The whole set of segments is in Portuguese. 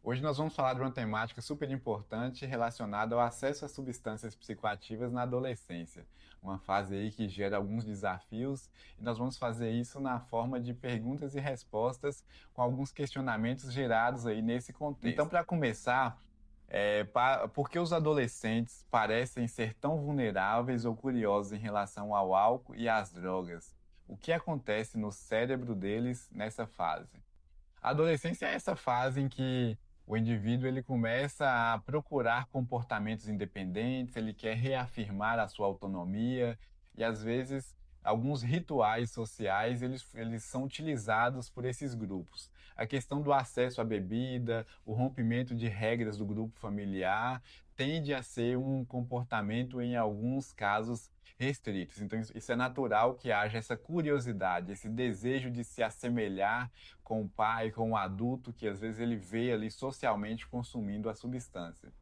Hoje nós vamos falar de uma temática super importante relacionada ao acesso a substâncias psicoativas na adolescência. Uma fase aí que gera alguns desafios e nós vamos fazer isso na forma de perguntas e respostas com alguns questionamentos gerados aí nesse contexto. Então, para começar, por que os adolescentes parecem ser tão vulneráveis ou curiosos em relação ao álcool e às drogas? O que acontece no cérebro deles nessa fase? A adolescência é essa fase em que o indivíduo ele começa a procurar comportamentos independentes, ele quer reafirmar a sua autonomia e às vezes alguns rituais sociais eles são utilizados por esses grupos. A questão do acesso à bebida, o rompimento de regras do grupo familiar tende a ser um comportamento em alguns casos restritos. Então isso é natural que haja essa curiosidade, esse desejo de se assemelhar com o pai, com o adulto que às vezes ele vê ali socialmente consumindo a substância.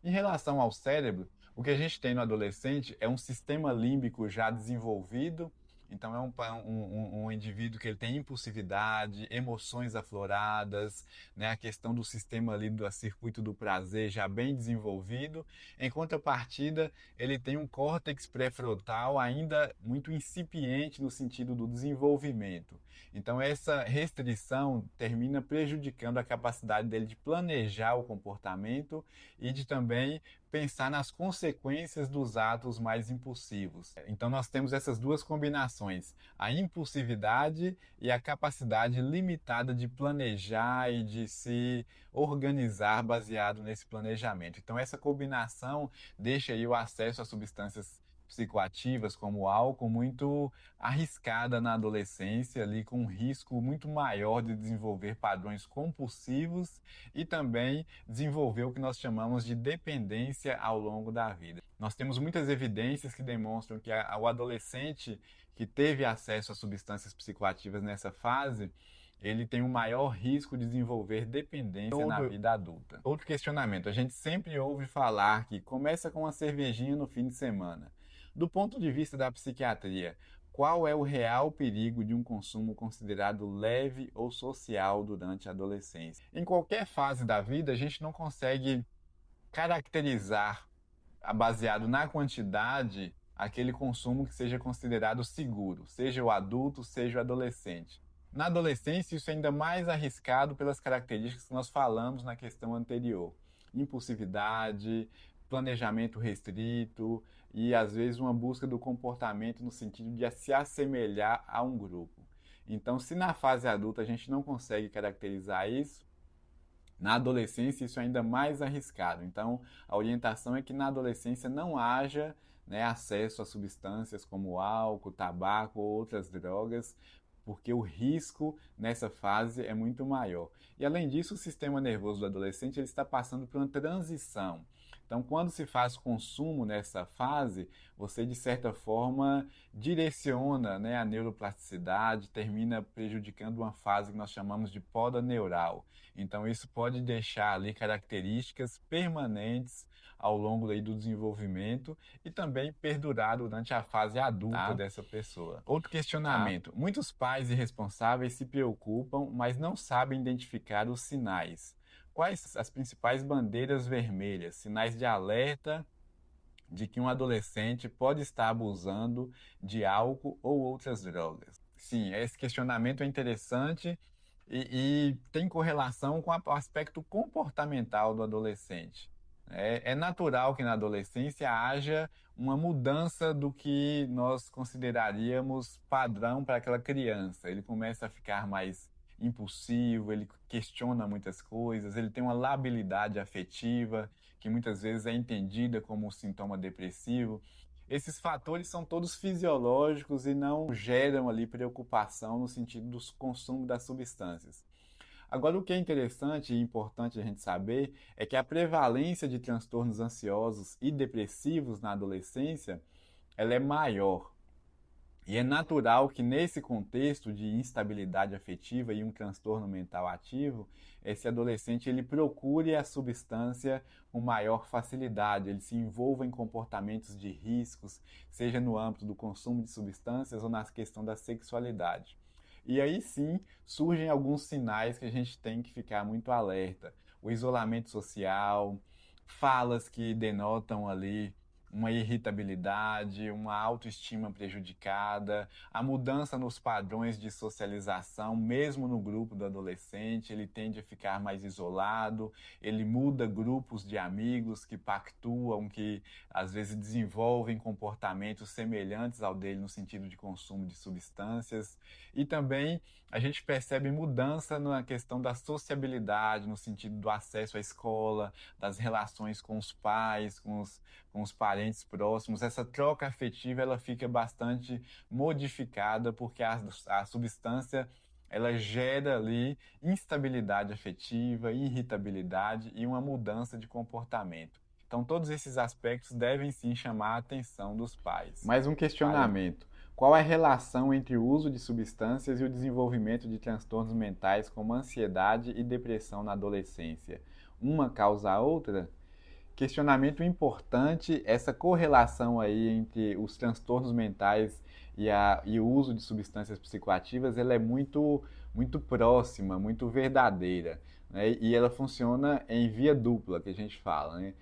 Em relação ao cérebro, o que a gente tem no adolescente é um sistema límbico já desenvolvido. Então, um indivíduo que ele tem impulsividade, emoções afloradas, né? A questão do sistema ali do circuito do prazer já bem desenvolvido. Em contrapartida, ele tem um córtex pré-frontal ainda muito incipiente no sentido do desenvolvimento. Então, essa restrição termina prejudicando a capacidade dele de planejar o comportamento e de também pensar nas consequências dos atos mais impulsivos. Então nós temos essas duas combinações, a impulsividade e a capacidade limitada de planejar e de se organizar baseado nesse planejamento. Então essa combinação deixa aí o acesso a substâncias psicoativas como o álcool muito arriscada na adolescência, ali com um risco muito maior de desenvolver padrões compulsivos e também desenvolver o que nós chamamos de dependência ao longo da vida. Nós temos muitas evidências que demonstram que o adolescente que teve acesso a substâncias psicoativas nessa fase, ele tem um maior risco de desenvolver dependência na vida adulta. Outro questionamento, a gente sempre ouve falar que começa com uma cervejinha no fim de semana. Do ponto de vista da psiquiatria, qual é o real perigo de um consumo considerado leve ou social durante a adolescência? Em qualquer fase da vida, a gente não consegue caracterizar, baseado na quantidade, aquele consumo que seja considerado seguro, seja o adulto, seja o adolescente. Na adolescência, isso é ainda mais arriscado pelas características que nós falamos na questão anterior. Impulsividade, planejamento restrito e, às vezes, uma busca do comportamento no sentido de se assemelhar a um grupo. Então, se na fase adulta a gente não consegue caracterizar isso, na adolescência isso é ainda mais arriscado. Então, a orientação é que na adolescência não haja, né, acesso a substâncias como álcool, tabaco ou outras drogas, porque o risco nessa fase é muito maior. E além disso, o sistema nervoso do adolescente ele está passando por uma transição. Então, quando se faz consumo nessa fase, você de certa forma direciona, né, a neuroplasticidade, termina prejudicando uma fase que nós chamamos de poda neural. Então, isso pode deixar ali características permanentes ao longo aí do desenvolvimento e também perdurar durante a fase adulta dessa pessoa. Outro questionamento: muitos pais irresponsáveis se preocupam, mas não sabem identificar os sinais. Quais as principais bandeiras vermelhas, sinais de alerta de que um adolescente pode estar abusando de álcool ou outras drogas? Sim, esse questionamento é interessante e tem correlação com o aspecto comportamental do adolescente. É natural que na adolescência haja uma mudança do que nós consideraríamos padrão para aquela criança. Ele começa a ficar mais impulsivo, ele questiona muitas coisas, ele tem uma labilidade afetiva, que muitas vezes é entendida como um sintoma depressivo. Esses fatores são todos fisiológicos e não geram ali preocupação no sentido do consumo das substâncias. Agora, o que é interessante e importante a gente saber é que a prevalência de transtornos ansiosos e depressivos na adolescência, ela é maior. E é natural que nesse contexto de instabilidade afetiva e um transtorno mental ativo, esse adolescente ele procure a substância com maior facilidade, ele se envolva em comportamentos de riscos, seja no âmbito do consumo de substâncias ou na questão da sexualidade. E aí sim surgem alguns sinais que a gente tem que ficar muito alerta. O isolamento social, falas que denotam ali uma irritabilidade, uma autoestima prejudicada, a mudança nos padrões de socialização, mesmo no grupo do adolescente, ele tende a ficar mais isolado, ele muda grupos de amigos que pactuam, que às vezes desenvolvem comportamentos semelhantes ao dele no sentido de consumo de substâncias. E também a gente percebe mudança na questão da sociabilidade, no sentido do acesso à escola, das relações com os pais, com os parentes próximos. Essa troca afetiva ela fica bastante modificada porque a substância ela gera ali instabilidade afetiva, irritabilidade e uma mudança de comportamento. Então, todos esses aspectos devem sim chamar a atenção dos pais. Mais um questionamento: qual é a relação entre o uso de substâncias e o desenvolvimento de transtornos mentais como ansiedade e depressão na adolescência? Uma causa a outra? Questionamento importante, essa correlação aí entre os transtornos mentais e o uso de substâncias psicoativas, ela é muito próxima, muito verdadeira, né? E ela funciona em via dupla, que a gente fala, né?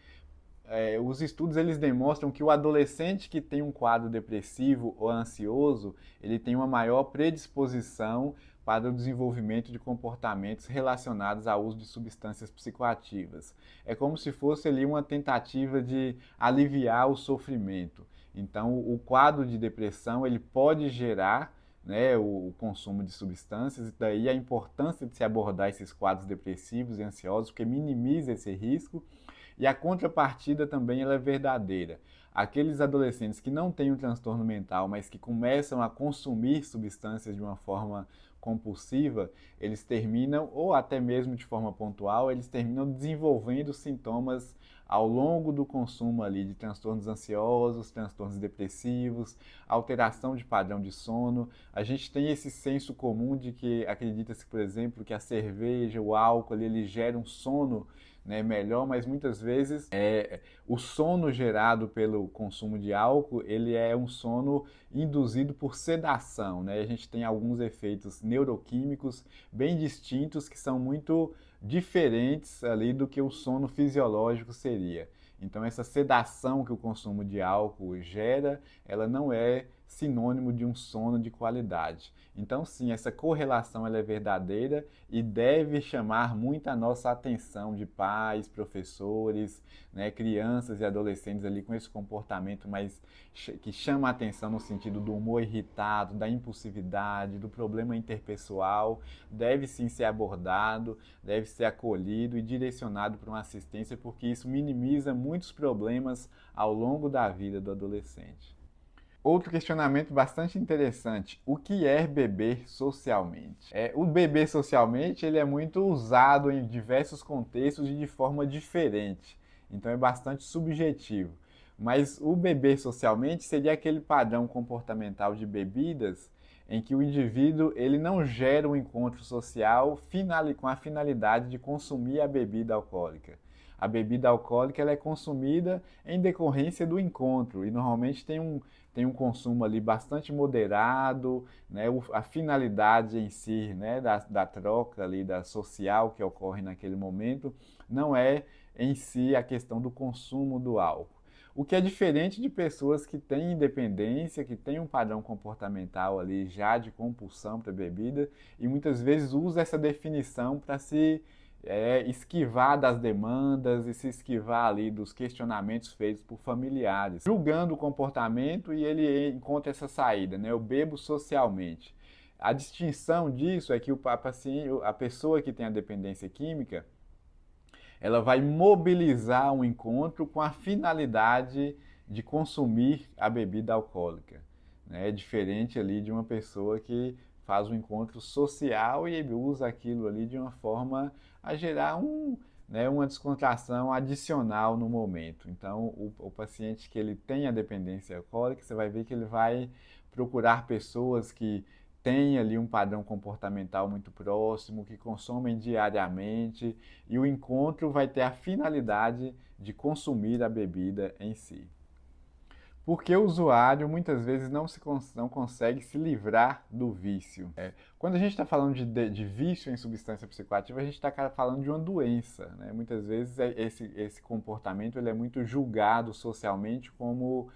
Os estudos eles demonstram que o adolescente que tem um quadro depressivo ou ansioso, ele tem uma maior predisposição para o desenvolvimento de comportamentos relacionados ao uso de substâncias psicoativas. É como se fosse ali uma tentativa de aliviar o sofrimento. Então, o quadro de depressão ele pode gerar, né, o consumo de substâncias, e daí a importância de se abordar esses quadros depressivos e ansiosos, porque minimiza esse risco. E a contrapartida também ela é verdadeira. Aqueles adolescentes que não têm um transtorno mental, mas que começam a consumir substâncias de uma forma compulsiva, eles terminam, ou até mesmo de forma pontual, eles terminam desenvolvendo sintomas ao longo do consumo ali de transtornos ansiosos, transtornos depressivos, alteração de padrão de sono. A gente tem esse senso comum de que acredita-se, por exemplo, que a cerveja, o álcool, ele gera um sono, né, melhor, mas muitas vezes o sono gerado pelo consumo de álcool, ele é um sono induzido por sedação, né? A gente tem alguns efeitos neuroquímicos bem distintos que são muito diferentes ali do que o sono fisiológico seria. Então essa sedação que o consumo de álcool gera, ela não é sinônimo de um sono de qualidade. Então sim, essa correlação ela é verdadeira e deve chamar muito a nossa atenção de pais, professores, né, crianças e adolescentes ali com esse comportamento mais que chama a atenção no sentido do humor irritado, da impulsividade, do problema interpessoal, deve sim ser abordado, deve ser acolhido e direcionado para uma assistência, porque isso minimiza muitos problemas ao longo da vida do adolescente. Outro questionamento bastante interessante: o que é beber socialmente? O beber socialmente ele é muito usado em diversos contextos e de forma diferente, então é bastante subjetivo. Mas o beber socialmente seria aquele padrão comportamental de bebidas em que o indivíduo ele não gera um encontro social com a finalidade de consumir a bebida alcoólica. A bebida alcoólica ela é consumida em decorrência do encontro e normalmente tem um consumo ali bastante moderado, né? A finalidade em si, né, da troca ali, da social que ocorre naquele momento, não é em si a questão do consumo do álcool. O que é diferente de pessoas que têm independência, que têm um padrão comportamental ali já de compulsão para bebida e muitas vezes usa essa definição para se esquivar das demandas e se esquivar ali dos questionamentos feitos por familiares, julgando o comportamento e ele encontra essa saída, né? Eu bebo socialmente. A distinção disso é que a pessoa que tem a dependência química, ela vai mobilizar um encontro com a finalidade de consumir a bebida alcoólica. Né? É diferente ali de uma pessoa que faz um encontro social e usa aquilo ali de uma forma a gerar uma descontração adicional no momento. Então, o paciente que ele tem a dependência alcoólica, você vai ver que ele vai procurar pessoas que têm ali um padrão comportamental muito próximo, que consomem diariamente, e o encontro vai ter a finalidade de consumir a bebida em si. Porque o usuário muitas vezes não consegue se livrar do vício. Quando a gente está falando de vício em substância psicoativa, a gente está falando de uma doença, né? Muitas vezes esse comportamento ele é muito julgado socialmente como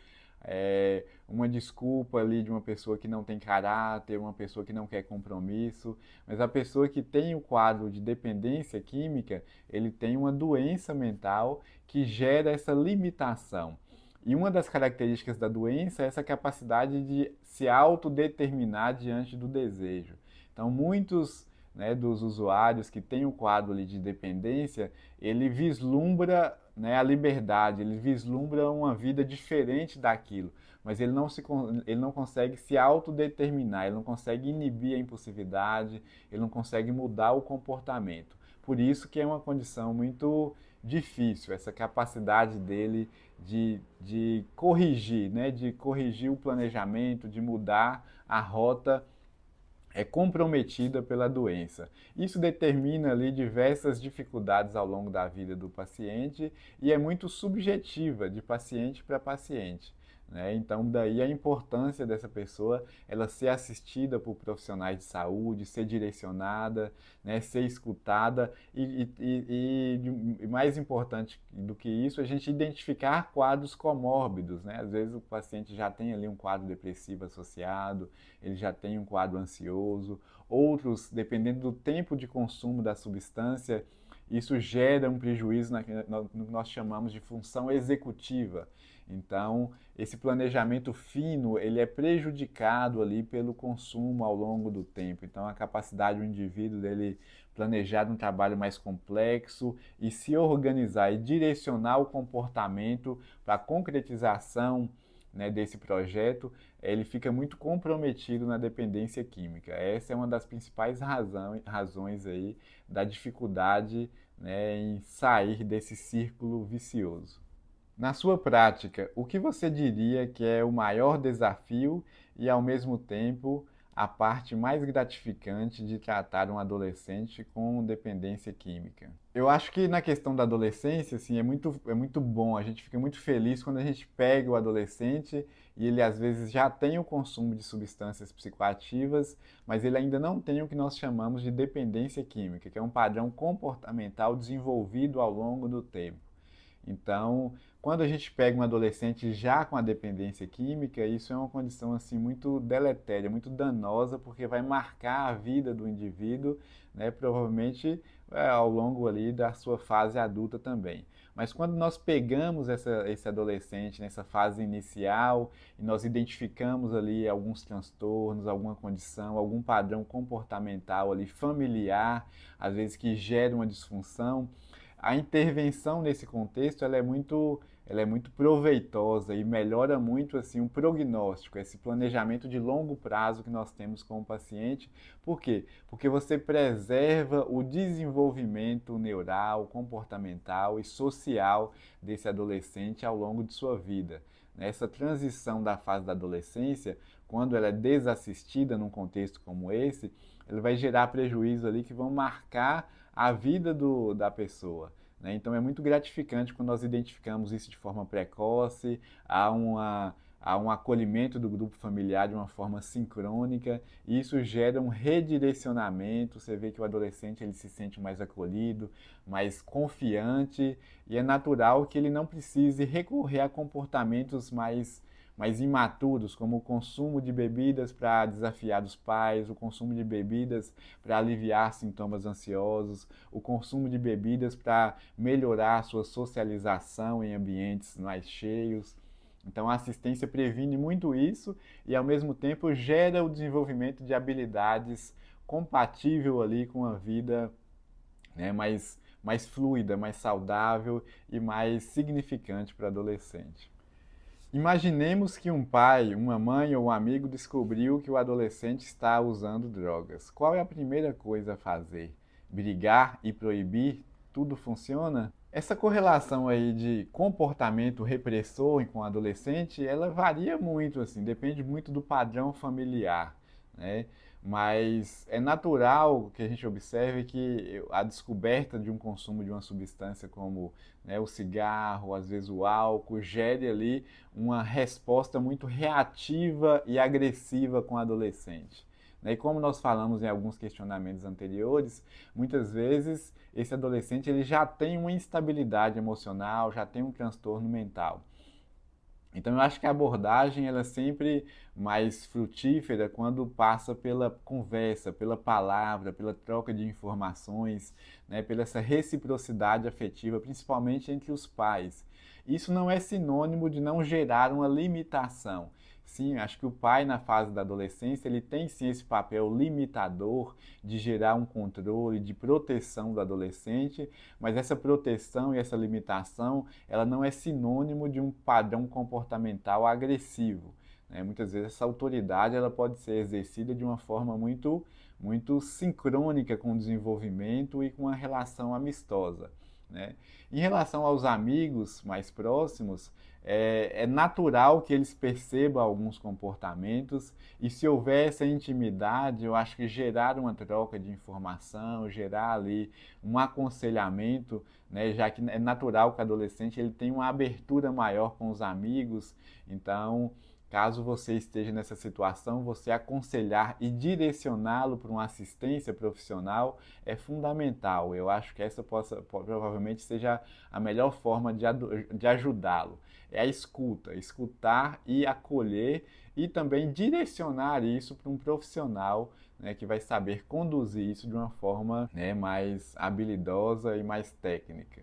uma desculpa ali de uma pessoa que não tem caráter, uma pessoa que não quer compromisso, mas a pessoa que tem o quadro de dependência química, ele tem uma doença mental que gera essa limitação. E uma das características da doença é essa capacidade de se autodeterminar diante do desejo. Então, muitos, né, dos usuários que têm o quadro ali de dependência, ele vislumbra, né, a liberdade, ele vislumbra uma vida diferente daquilo, mas ele não consegue se autodeterminar, ele não consegue inibir a impulsividade, ele não consegue mudar o comportamento. Por isso que é uma condição muito difícil, essa capacidade dele de corrigir, né, de corrigir o planejamento, de mudar a rota é comprometida pela doença. Isso determina ali diversas dificuldades ao longo da vida do paciente e é muito subjetiva de paciente para paciente. Né? Então, daí a importância dessa pessoa ela ser assistida por profissionais de saúde, ser direcionada, né? Ser escutada e mais importante do que isso, a gente identificar quadros comórbidos. Né? Às vezes o paciente já tem ali um quadro depressivo associado, ele já tem um quadro ansioso. Outros, dependendo do tempo de consumo da substância, isso gera um prejuízo no que nós chamamos de função executiva. Então, esse planejamento fino, ele é prejudicado ali pelo consumo ao longo do tempo. Então, a capacidade do indivíduo dele planejar um trabalho mais complexo e se organizar e direcionar o comportamento para a concretização, né, desse projeto, ele fica muito comprometido na dependência química. Essa é uma das principais razões aí da dificuldade, né, em sair desse círculo vicioso. Na sua prática, o que você diria que é o maior desafio e, ao mesmo tempo, a parte mais gratificante de tratar um adolescente com dependência química? Eu acho que na questão da adolescência, assim, é muito bom, a gente fica muito feliz quando a gente pega o adolescente e ele às vezes já tem o consumo de substâncias psicoativas, mas ele ainda não tem o que nós chamamos de dependência química, que é um padrão comportamental desenvolvido ao longo do tempo. Então, quando a gente pega um adolescente já com a dependência química, isso é uma condição assim muito deletéria, muito danosa, porque vai marcar a vida do indivíduo, né, provavelmente ao longo ali da sua fase adulta também. Mas quando nós pegamos esse adolescente nessa fase inicial e nós identificamos ali alguns transtornos, alguma condição, algum padrão comportamental ali familiar, às vezes que gera uma disfunção, a intervenção nesse contexto ela é muito proveitosa e melhora muito assim o prognóstico, esse planejamento de longo prazo que nós temos com o paciente. Por quê? Porque você preserva o desenvolvimento neural, comportamental e social desse adolescente ao longo de sua vida. Essa transição da fase da adolescência, quando ela é desassistida num contexto como esse, ela vai gerar prejuízos ali que vão marcar a vida da pessoa. Né? Então é muito gratificante quando nós identificamos isso de forma precoce, há um acolhimento do grupo familiar de uma forma sincrônica, e isso gera um redirecionamento. Você vê que o adolescente ele se sente mais acolhido, mais confiante, e é natural que ele não precise recorrer a comportamentos mais imaturos, como o consumo de bebidas para desafiar os pais, o consumo de bebidas para aliviar sintomas ansiosos, o consumo de bebidas para melhorar a sua socialização em ambientes mais cheios. Então, a assistência previne muito isso e, ao mesmo tempo, gera o desenvolvimento de habilidades compatível ali com a vida, né, mais fluida, mais saudável e mais significante para o adolescente. Imaginemos que um pai, uma mãe ou um amigo descobriu que o adolescente está usando drogas. Qual é a primeira coisa a fazer? Brigar e proibir? Tudo funciona? Essa correlação aí de comportamento repressor com o adolescente, ela varia muito, assim, depende muito do padrão familiar, né? mas é natural que a gente observe que a descoberta de um consumo de uma substância como, né, o cigarro, às vezes o álcool, gere ali uma resposta muito reativa e agressiva com o adolescente. Né? E como nós falamos em alguns questionamentos anteriores, muitas vezes esse adolescente ele já tem uma instabilidade emocional, já tem um transtorno mental. Então eu acho que a abordagem ela é sempre mais frutífera quando passa pela conversa, pela palavra, pela troca de informações, né, pela essa reciprocidade afetiva, principalmente entre os pais. Isso não é sinônimo de não gerar uma limitação. Sim, acho que o pai na fase da adolescência ele tem sim esse papel limitador de gerar um controle, de proteção do adolescente, mas essa proteção e essa limitação ela não é sinônimo de um padrão comportamental agressivo. Né? Muitas vezes essa autoridade ela pode ser exercida de uma forma muito sincrônica com o desenvolvimento e com uma relação amistosa. Né? Em relação aos amigos mais próximos, é natural que eles percebam alguns comportamentos e se houver essa intimidade, eu acho que gerar uma troca de informação, gerar ali um aconselhamento, né, já que é natural que o adolescente ele tenha uma abertura maior com os amigos, então caso você esteja nessa situação, você aconselhar e direcioná-lo para uma assistência profissional é fundamental. Eu acho que essa provavelmente seja a melhor forma de ajudá-lo. É a escuta, escutar e acolher e também direcionar isso para um profissional, né, que vai saber conduzir isso de uma forma, né, mais habilidosa e mais técnica.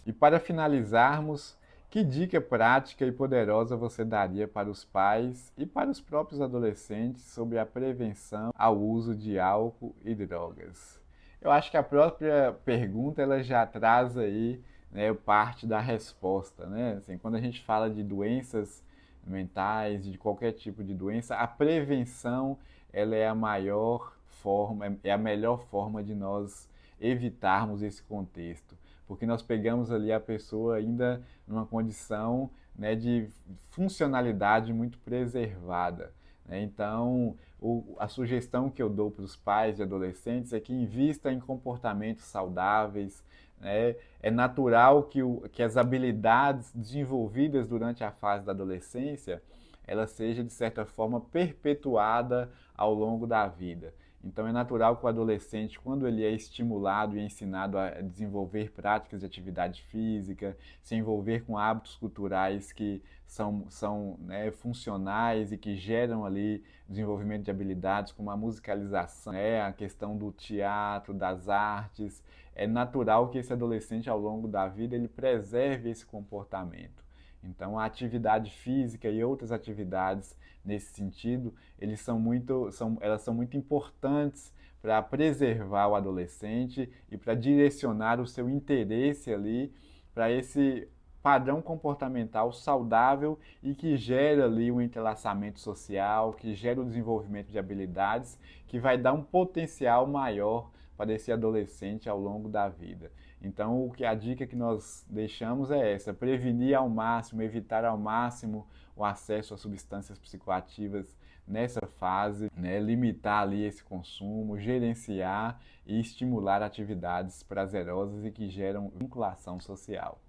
E para finalizarmos, que dica prática e poderosa você daria para os pais e para os próprios adolescentes sobre a prevenção ao uso de álcool e drogas? Eu acho que a própria pergunta ela já traz aí, né, parte da resposta, né? Assim, quando a gente fala de doenças mentais, de qualquer tipo de doença, a prevenção ela é a maior forma, é a melhor forma de nós evitarmos esse contexto, porque nós pegamos ali a pessoa ainda numa condição, né, de funcionalidade muito preservada. Né? Então, a sugestão que eu dou para os pais de adolescentes é que invista em comportamentos saudáveis. Né? É natural que as habilidades desenvolvidas durante a fase da adolescência ela seja, de certa forma, perpetuada ao longo da vida. Então é natural que o adolescente, quando ele é estimulado e ensinado a desenvolver práticas de atividade física, se envolver com hábitos culturais que são né, funcionais e que geram ali desenvolvimento de habilidades como a musicalização, né, a questão do teatro, das artes, é natural que esse adolescente ao longo da vida ele preserve esse comportamento. Então, a atividade física e outras atividades nesse sentido, elas são muito importantes para preservar o adolescente e para direcionar o seu interesse ali para esse padrão comportamental saudável e que gera ali um entrelaçamento social, que gera o desenvolvimento de habilidades, que vai dar um potencial maior para esse adolescente ao longo da vida. Então, a dica que nós deixamos é essa: prevenir ao máximo, evitar ao máximo o acesso a substâncias psicoativas nessa fase, né? Limitar ali esse consumo, gerenciar e estimular atividades prazerosas e que geram vinculação social.